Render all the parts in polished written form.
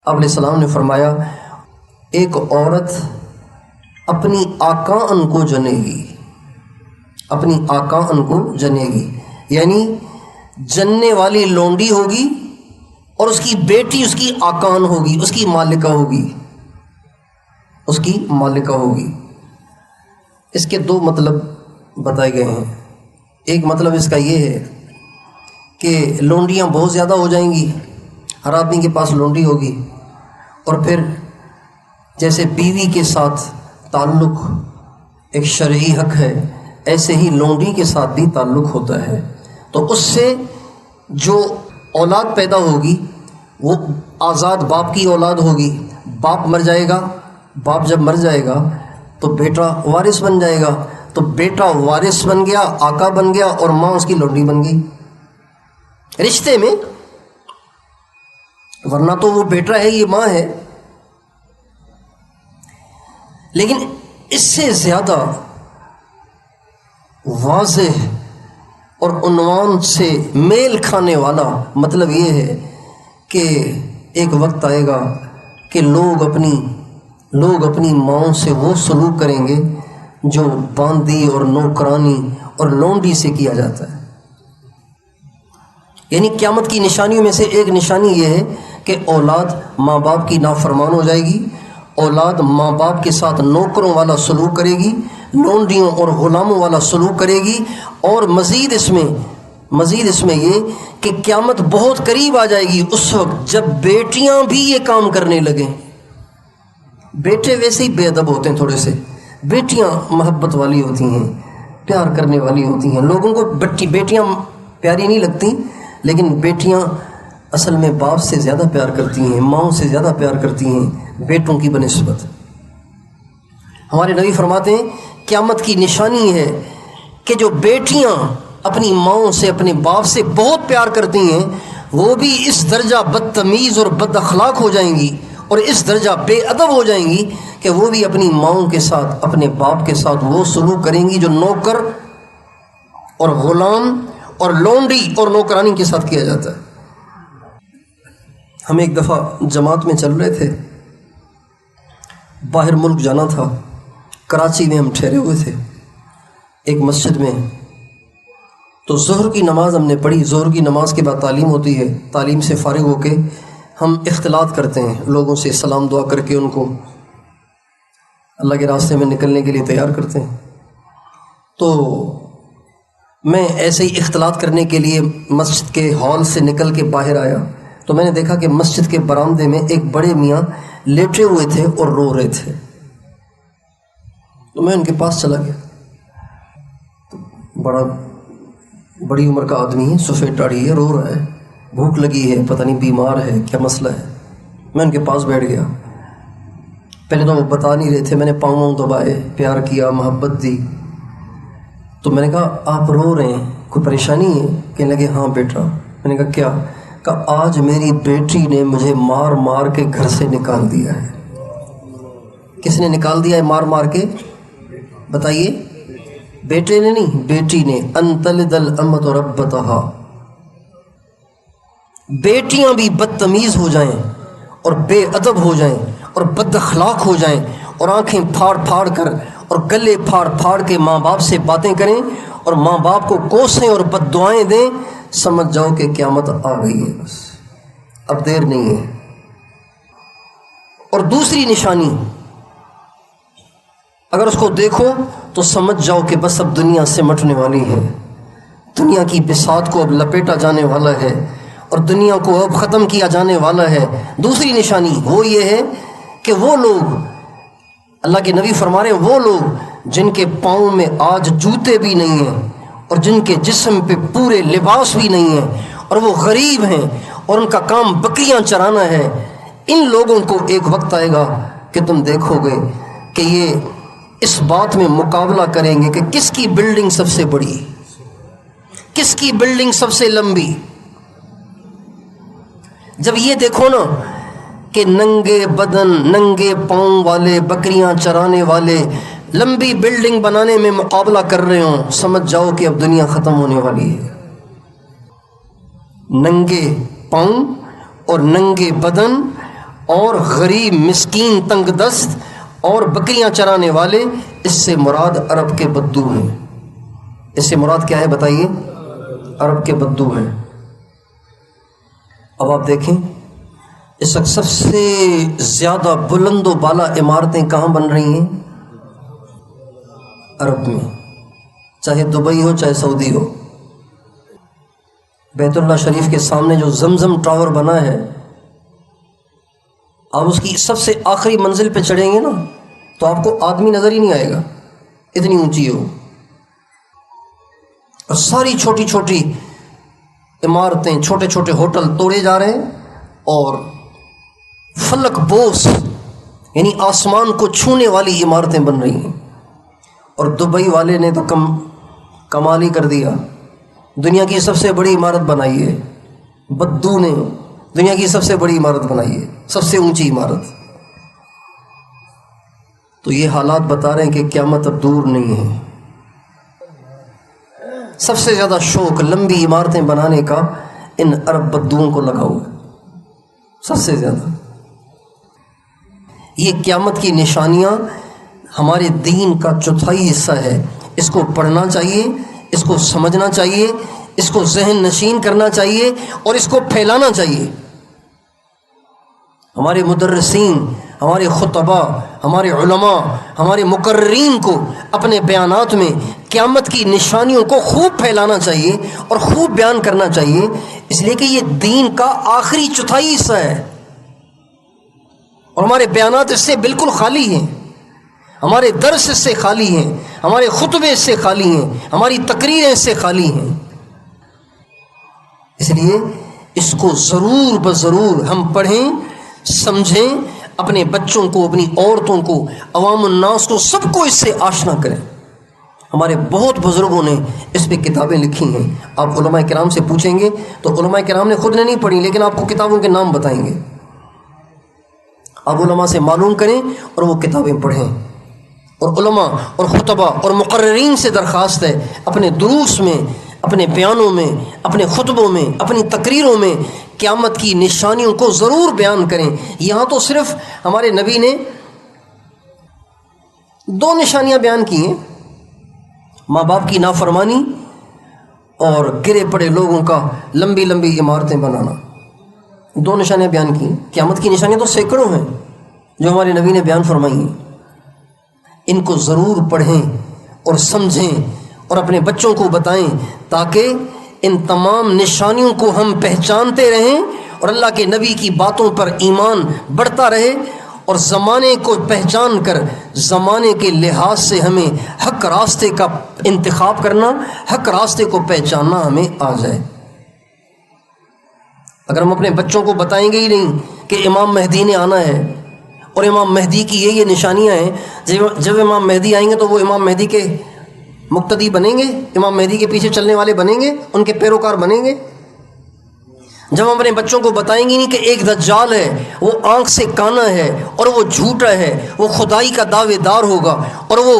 آپ علیہ السلام نے فرمایا ایک عورت اپنی آقاً کو جنے گی، اپنی آقاً کو جنے گی، یعنی جننے والی لونڈی ہوگی اور اس کی بیٹی اس کی آقاً ہوگی، اس کی مالکہ ہوگی، اس کی مالکہ ہوگی۔ اس کے دو مطلب بتائے گئے ہیں۔ ایک مطلب اس کا یہ ہے کہ لونڈیاں بہت زیادہ ہو جائیں گی، ہر آدمی کے پاس لونڈی ہوگی، اور پھر جیسے بیوی کے ساتھ تعلق ایک شرعی حق ہے، ایسے ہی لونڈی کے ساتھ بھی تعلق ہوتا ہے۔ تو اس سے جو اولاد پیدا ہوگی وہ آزاد باپ کی اولاد ہوگی۔ باپ مر جائے گا، باپ جب مر جائے گا تو بیٹا وارث بن جائے گا، تو بیٹا وارث بن گیا، آقا بن گیا، اور ماں اس کی لونڈی بن گئی رشتے میں، ورنہ تو وہ بیٹا ہے، یہ ماں ہے۔ لیکن اس سے زیادہ واضح اور عنوان سے میل کھانے والا مطلب یہ ہے کہ ایک وقت آئے گا کہ لوگ اپنی ماؤں سے وہ سلوک کریں گے جو باندی اور نوکرانی اور لونڈی سے کیا جاتا ہے۔ یعنی قیامت کی نشانیوں میں سے ایک نشانی یہ ہے کہ اولاد ماں باپ کی نافرمان ہو جائے گی، اولاد ماں باپ کے ساتھ نوکروں والا سلوک کرے گی، لونڈیوں اور غلاموں والا سلوک کرے گی، اور مزید اس میں یہ کہ قیامت بہت قریب آ جائے گی اس وقت جب بیٹیاں بھی یہ کام کرنے لگیں۔ بیٹے ویسے ہی بے ادب ہوتے ہیں تھوڑے سے، بیٹیاں محبت والی ہوتی ہیں، پیار کرنے والی ہوتی ہیں۔ لوگوں کو بیٹیاں پیاری نہیں لگتی، لیکن بیٹیاں اصل میں باپ سے زیادہ پیار کرتی ہیں، ماؤں سے زیادہ پیار کرتی ہیں بیٹوں کی بنسبت۔ ہمارے نبی فرماتے ہیں قیامت کی نشانی ہے کہ جو بیٹیاں اپنی ماؤں سے، اپنے باپ سے بہت پیار کرتی ہیں، وہ بھی اس درجہ بدتمیز اور بد اخلاق ہو جائیں گی اور اس درجہ بے ادب ہو جائیں گی کہ وہ بھی اپنی ماؤں کے ساتھ، اپنے باپ کے ساتھ وہ سلوک کریں گی جو نوکر اور غلام اور لونڈی اور نوکرانی کے ساتھ کیا جاتا ہے۔ ہم ایک دفعہ جماعت میں چل رہے تھے، باہر ملک جانا تھا، کراچی میں ہم ٹھہرے ہوئے تھے ایک مسجد میں۔ تو ظہر کی نماز ہم نے پڑھی۔ ظہر کی نماز کے بعد تعلیم ہوتی ہے، تعلیم سے فارغ ہو کے ہم اختلاط کرتے ہیں، لوگوں سے سلام دعا کر کے ان کو اللہ کے راستے میں نکلنے کے لیے تیار کرتے ہیں۔ تو میں ایسے ہی اختلاط کرنے کے لیے مسجد کے ہال سے نکل کے باہر آیا تو میں نے دیکھا کہ مسجد کے برآمدے میں ایک بڑے میاں لیٹے ہوئے تھے اور رو رہے تھے۔ تو میں ان کے پاس چلا گیا۔ بڑی عمر کا آدمی ہے، سفید داڑھی ہے، رو رہا ہے، بھوک لگی ہے، پتہ نہیں بیمار ہے، کیا مسئلہ ہے۔ میں ان کے پاس بیٹھ گیا۔ پہلے تو وہ بتا نہیں رہے تھے، میں نے پاؤں دبائے، پیار کیا، محبت دی۔ تو میں نے کہا آپ رو رہے ہیں، کوئی پریشانی ہے؟ کہنے لگے ہاں بیٹا۔ میں نے کہا کیا؟ کہا آج میری بیٹی نے مجھے مار مار کے گھر سے نکال دیا ہے۔ کس نے نکال دیا ہے مار مار کے؟ بتائیے۔ بیٹے نے نہیں، بیٹی نے۔ انتلد الامۃ ربتہا۔ بیٹیاں بھی بدتمیز ہو جائیں اور بے ادب ہو جائیں اور بد اخلاق ہو جائیں اور آنکھیں پھاڑ پھاڑ کر اور گلے پھاڑ پھاڑ کے ماں باپ سے باتیں کریں اور ماں باپ کو کوسیں اور بد دعائیں دیں، سمجھ جاؤ کہ قیامت آ گئی ہے، بس اب دیر نہیں ہے۔ اور دوسری نشانی اگر اس کو دیکھو تو سمجھ جاؤ کہ بس اب دنیا سے مٹنے والی ہے، دنیا کی بساط کو اب لپیٹا جانے والا ہے اور دنیا کو اب ختم کیا جانے والا ہے۔ دوسری نشانی وہ یہ ہے کہ وہ لوگ، اللہ کے نبی فرما رہے ہیں، وہ لوگ جن کے پاؤں میں آج جوتے بھی نہیں ہیں اور جن کے جسم پہ پورے لباس بھی نہیں ہیں اور وہ غریب ہیں اور ان کا کام بکریاں چرانا ہے، ان لوگوں کو ایک وقت آئے گا کہ تم دیکھو گے کہ یہ اس بات میں مقابلہ کریں گے کہ کس کی بلڈنگ سب سے بڑی، کس کی بلڈنگ سب سے لمبی۔ جب یہ دیکھو نا کہ ننگے بدن، ننگے پاؤں والے، بکریاں چرانے والے لمبی بلڈنگ بنانے میں مقابلہ کر رہے ہوں، سمجھ جاؤ کہ اب دنیا ختم ہونے والی ہے۔ ننگے پاؤں اور ننگے بدن اور غریب مسکین تنگ دست اور بکریاں چرانے والے، اس سے مراد عرب کے بدو ہیں۔ اس سے مراد کیا ہے بتائیے؟ عرب کے بدو ہیں۔ اب آپ دیکھیں اس وقت سب سے زیادہ بلند و بالا عمارتیں کہاں بن رہی ہیں؟ عرب میں، چاہے دبئی ہو چاہے سعودی ہو۔ بیت اللہ شریف کے سامنے جو زمزم ٹاور بنا ہے، آپ اس کی سب سے آخری منزل پہ چڑھیں گے نا تو آپ کو آدمی نظر ہی نہیں آئے گا، اتنی اونچی ہو۔ اور ساری چھوٹی چھوٹی عمارتیں، چھوٹے چھوٹے ہوٹل توڑے جا رہے ہیں، اور فلک بوس یعنی آسمان کو چھونے والی عمارتیں بن رہی ہیں۔ اور دبئی والے نے تو کمال ہی کر دیا، دنیا کی سب سے بڑی عمارت بنائی ہے۔ بدو نے دنیا کی سب سے بڑی عمارت بنائی ہے، سب سے اونچی عمارت۔ تو یہ حالات بتا رہے ہیں کہ قیامت اب دور نہیں ہے۔ سب سے زیادہ شوق لمبی عمارتیں بنانے کا ان عرب بدوؤں کو لگا ہوا ہے، سب سے زیادہ۔ یہ قیامت کی نشانیاں ہمارے دین کا چوتھائی حصہ ہے، اس کو پڑھنا چاہیے، اس کو سمجھنا چاہیے، اس کو ذہن نشین کرنا چاہیے اور اس کو پھیلانا چاہیے۔ ہمارے مدرسین، ہمارے خطباء، ہمارے علماء، ہمارے مقررین کو اپنے بیانات میں قیامت کی نشانیوں کو خوب پھیلانا چاہیے اور خوب بیان کرنا چاہیے، اس لیے کہ یہ دین کا آخری چوتھائی حصہ ہے اور ہمارے بیانات اس سے بالکل خالی ہیں، ہمارے درس اس سے خالی ہیں، ہمارے خطبے اس سے خالی ہیں، ہماری تقریریں اس سے خالی ہیں۔ اس لیے اس کو ضرور بضرور ہم پڑھیں، سمجھیں، اپنے بچوں کو، اپنی عورتوں کو، عوام الناس کو، سب کو اس سے آشنا کریں۔ ہمارے بہت بزرگوں نے اس پہ کتابیں لکھی ہیں، آپ علماء کرام سے پوچھیں گے تو علماء کرام نے خود نے نہیں پڑھی لیکن آپ کو کتابوں کے نام بتائیں گے۔ آپ علماء سے معلوم کریں اور وہ کتابیں پڑھیں۔ اور علماء اور خطباء اور مقررین سے درخواست ہے اپنے دروس میں، اپنے بیانوں میں، اپنے خطبوں میں، اپنی تقریروں میں قیامت کی نشانیوں کو ضرور بیان کریں۔ یہاں تو صرف ہمارے نبی نے 2 نشانیاں بیان کی ہیں، ماں باپ کی نافرمانی اور گرے پڑے لوگوں کا لمبی لمبی عمارتیں بنانا۔ 2 نشانیاں بیان کی ہیں، قیامت کی نشانیاں تو سینکڑوں ہیں جو ہمارے نبی نے بیان فرمائی ہیں۔ ان کو ضرور پڑھیں اور سمجھیں اور اپنے بچوں کو بتائیں تاکہ ان تمام نشانیوں کو ہم پہچانتے رہیں اور اللہ کے نبی کی باتوں پر ایمان بڑھتا رہے، اور زمانے کو پہچان کر زمانے کے لحاظ سے ہمیں حق راستے کا انتخاب کرنا، حق راستے کو پہچاننا ہمیں آ جائے۔ اگر ہم اپنے بچوں کو بتائیں گے ہی نہیں کہ امام مہدی نے آنا ہے اور امام مہدی کی یہ نشانیاں ہیں، جب امام مہدی آئیں گے تو وہ امام مہدی کے مقتدی بنیں گے، امام مہدی کے پیچھے چلنے والے بنیں گے، ان کے پیروکار بنیں گے۔ جب ہم اپنے بچوں کو بتائیں گے نہیں کہ ایک دجال ہے، وہ آنکھ سے کانا ہے اور وہ جھوٹا ہے، وہ خدائی کا دعوے دار ہوگا اور وہ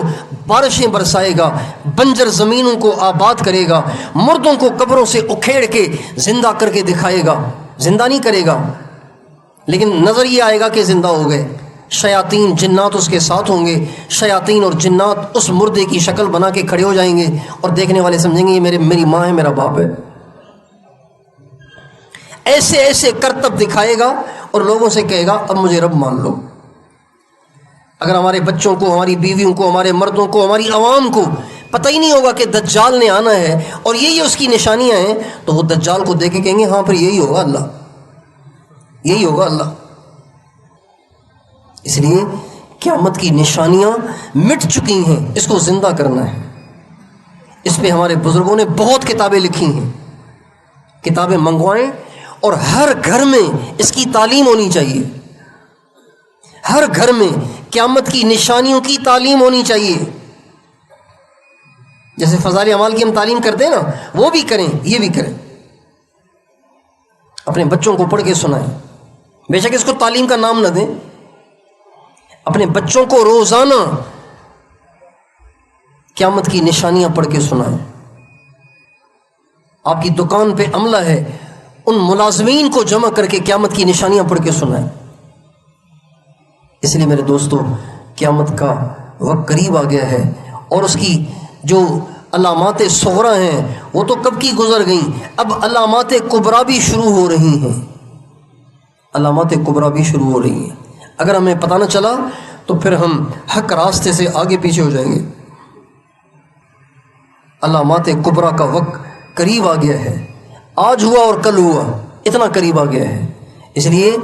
بارشیں برسائے گا، بنجر زمینوں کو آباد کرے گا، مردوں کو قبروں سے اکھیڑ کے زندہ کر کے دکھائے گا، زندہ نہیں کرے گا لیکن نظر یہ آئے گا کہ زندہ ہو گئے۔ شیاطین جنات اس کے ساتھ ہوں گے، شیاطین اور جنات اس مردے کی شکل بنا کے کھڑے ہو جائیں گے اور دیکھنے والے سمجھیں گے یہ میری ماں ہے، میرا باپ ہے۔ ایسے ایسے کرتب دکھائے گا اور لوگوں سے کہے گا اب مجھے رب مان لو۔ اگر ہمارے بچوں کو، ہماری بیویوں کو، ہمارے مردوں کو، ہماری عوام کو پتہ ہی نہیں ہوگا کہ دجال نے آنا ہے اور یہی اس کی نشانیاں ہیں، تو وہ دجال کو دیکھ کے کہیں گے ہاں پھر یہی ہوگا اللہ، یہی ہوگا اللہ۔ اس لیے قیامت کی نشانیاں مٹ چکی ہیں، اس کو زندہ کرنا ہے۔ اس پہ ہمارے بزرگوں نے بہت کتابیں لکھی ہیں، کتابیں منگوائیں اور ہر گھر میں اس کی تعلیم ہونی چاہیے، ہر گھر میں قیامت کی نشانیوں کی تعلیم ہونی چاہیے۔ جیسے فضائل اعمال کی ہم تعلیم کرتے ہیں نا، وہ بھی کریں، یہ بھی کریں، اپنے بچوں کو پڑھ کے سنائیں۔ بے شک اس کو تعلیم کا نام نہ دیں، اپنے بچوں کو روزانہ قیامت کی نشانیاں پڑھ کے سنائیں۔ آپ کی دکان پہ عملہ ہے، ان ملازمین کو جمع کر کے قیامت کی نشانیاں پڑھ کے سنائیں۔ اس لیے میرے دوستو قیامت کا وقت قریب آ گیا ہے، اور اس کی جو علامات صغرا ہیں وہ تو کب کی گزر گئیں، اب علامات کبریٰ بھی شروع ہو رہی ہیں، علامات کبریٰ بھی شروع ہو رہی ہیں۔ اگر ہمیں پتہ نہ چلا تو پھر ہم حق راستے سے آگے پیچھے ہو جائیں گے۔ علامات کبریٰ کا وقت قریب آ گیا ہے، آج ہوا اور کل ہوا، اتنا قریب آ گیا ہے۔ اس لیے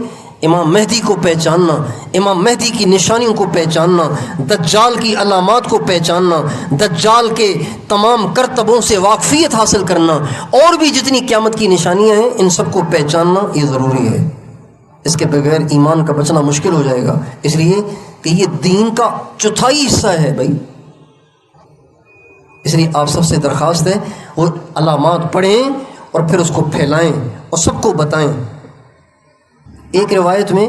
امام مہدی کو پہچاننا، امام مہدی کی نشانیوں کو پہچاننا، دجال کی علامات کو پہچاننا، دجال کے تمام کرتبوں سے واقفیت حاصل کرنا، اور بھی جتنی قیامت کی نشانیاں ہیں ان سب کو پہچاننا یہ ضروری ہے۔ اس کے بغیر ایمان کا بچنا مشکل ہو جائے گا، اس لیے کہ یہ دین کا چوتھائی حصہ ہے بھائی۔ اس لیے آپ سب سے درخواست ہے وہ علامات پڑھیں اور پھر اس کو پھیلائیں اور سب کو بتائیں۔ ایک روایت میں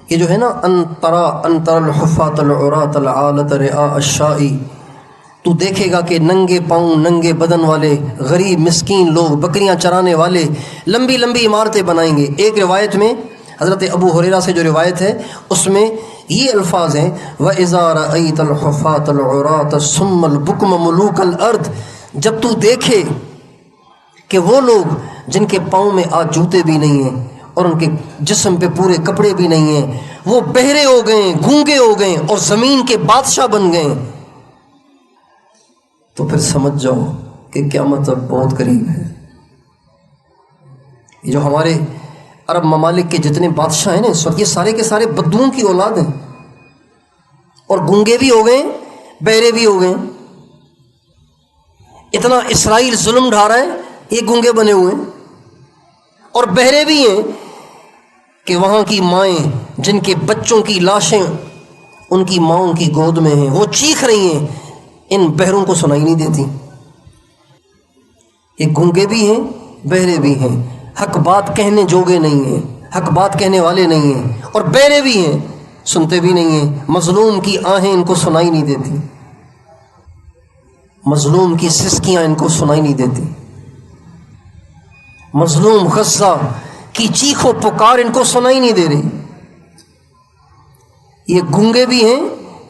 یہ جو ہے نا انتر الحفاۃ العراۃ العالۃ رعاء الشاء، تو دیکھے گا کہ ننگے پاؤں ننگے بدن والے غریب مسکین لوگ، بکریاں چرانے والے لمبی لمبی عمارتیں بنائیں گے۔ ایک روایت میں حضرت ابو ہریرہ سے جو روایت ہے اس میں یہ الفاظ ہیں وَإِذَا رَأَيْتَ الْحُفَاةَ الْعُرَاةَ ثُمَّ الْبُكْمَ مُلُوكَ الْأَرْضِ، جب تو دیکھے کہ وہ لوگ جن کے پاؤں میں آج جوتے بھی نہیں ہیں اور ان کے جسم پہ پورے کپڑے بھی نہیں ہیں، وہ بہرے ہو گئے، گونگے ہو گئے اور زمین کے بادشاہ بن گئے، تو پھر سمجھ جاؤ کہ قیامت اب بہت قریب ہے۔ یہ جو ہمارے عرب ممالک کے جتنے بادشاہ ہیں نا اس وقت، یہ سارے کے سارے بدوؤں کی اولاد ہیں، اور گونگے بھی ہو گئے، بہرے بھی ہو گئے۔ اتنا اسرائیل ظلم ڈھا رہا ہے، یہ گونگے بنے ہوئے ہیں اور بہرے بھی ہیں کہ وہاں کی مائیں جن کے بچوں کی لاشیں ان کی ماؤں کی گود میں ہیں وہ چیخ رہی ہیں، ان بہروں کو سنائی نہیں دیتی۔ یہ گونگے بھی ہیں، بہرے بھی ہیں، حق بات کہنے جوگے نہیں ہیں، حق بات کہنے والے نہیں ہیں، اور بہرے بھی ہیں، سنتے بھی نہیں ہیں۔ مظلوم کی آہیں ان کو سنائی نہیں دیتی، مظلوم کی سسکیاں ان کو سنائی نہیں دیتی، مظلوم غزہ کی چیخ و پکار ان کو سنائی نہیں دے رہی۔ یہ گونگے بھی ہیں،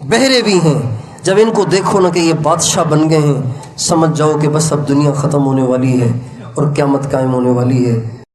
بہرے بھی ہیں، جب ان کو دیکھو نا کہ یہ بادشاہ بن گئے ہیں، سمجھ جاؤ کہ بس اب دنیا ختم ہونے والی ہے اور قیامت قائم ہونے والی ہے۔